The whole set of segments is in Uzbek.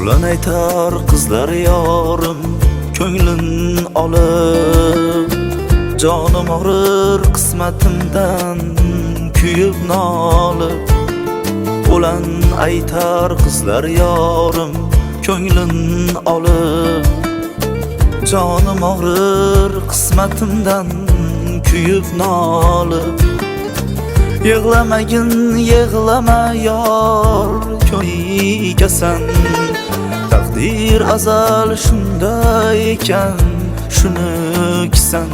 Ulan aytar qizlar yorim ko'nglin olib, jonim og'rir qismatimdan kuyib nolib. Ulan aytar qizlar yorim ko'nglin olib, jonim og'rir qismatimdan kuyib nolib. Yig'lamagin, yig'lama yor, ko'ygasan. Taqdir azal shunday ekan, shunikisan.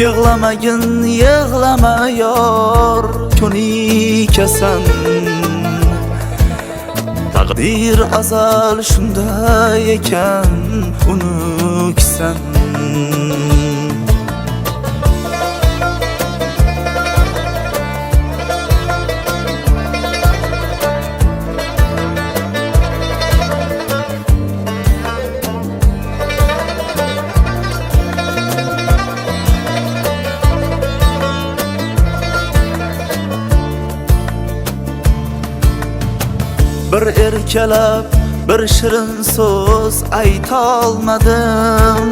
Yig'lamagin, yig'lama yor, ko'nikasan. Taqdir azal shunday ekan, unukisan. Bir erkalab, bir shirin so'z ayta olmadim.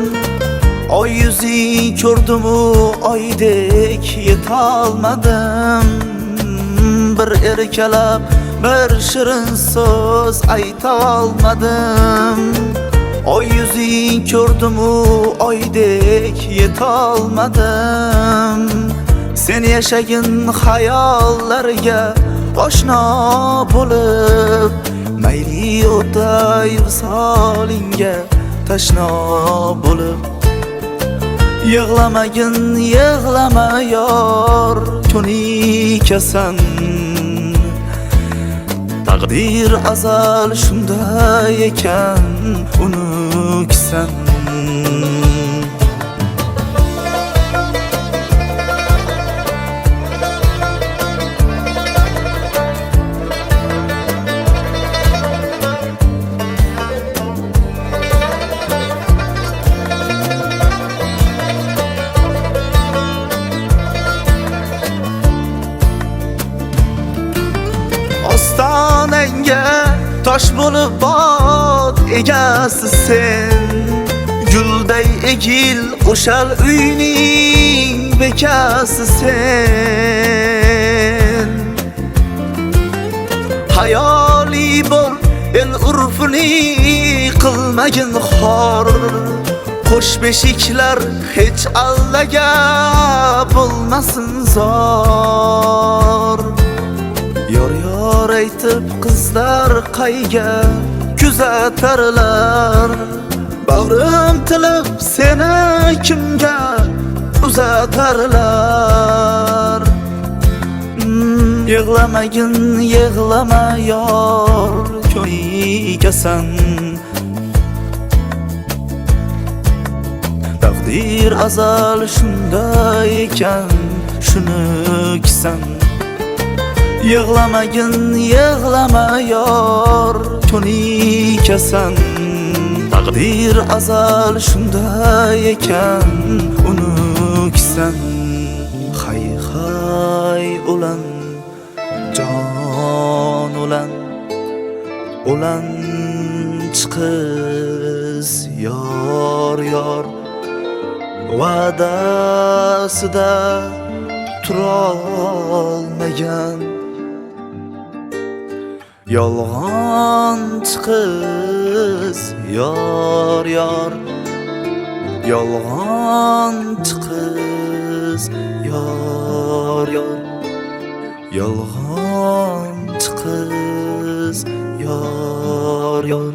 Oy yuzing ko'rdim-u, oydek yeta olmadim. Bir erkalab, bir shirin so'z ayta olmadim. Oy yuzing ko'rdim-u, oydek yeta olmadim. Sen yashagin xayollarga oshno bo'lib, mayli o'tay visolinga tashno bo'lib. Yig'lamagin, yig'lama yor, ko'nikasan. Taqdir azal shunday ekan, unukisan. Ostonangga tosh bo'lib bot egasi sen. Gulday egil o'shal uyning bekasi sen. Hayoli bo'l, el urfini qilmagin xor. Qo'sh beshiklar hech allaga bo'lmasin zor. Yor aytib qizlar qayga kuzatarlar. Bag'rim tilib seni kimga uzatarlar. Yig'lamagin, yig'lama yor, ko'ygasan. Taqdir azal shunday ekan, shunikisan. Yig'lamagin, yig'lama yor, ko'nikasan. Taqdir azal shunday ekan, unukisan. Hay hay ulan, jon ulan, ulan chiqiz yor yor. Va'dasida turolmagan, yolg'onchi qiz yor yor. Yolg'onchi qiz yor yor. Yolg'onchi qiz yor yor.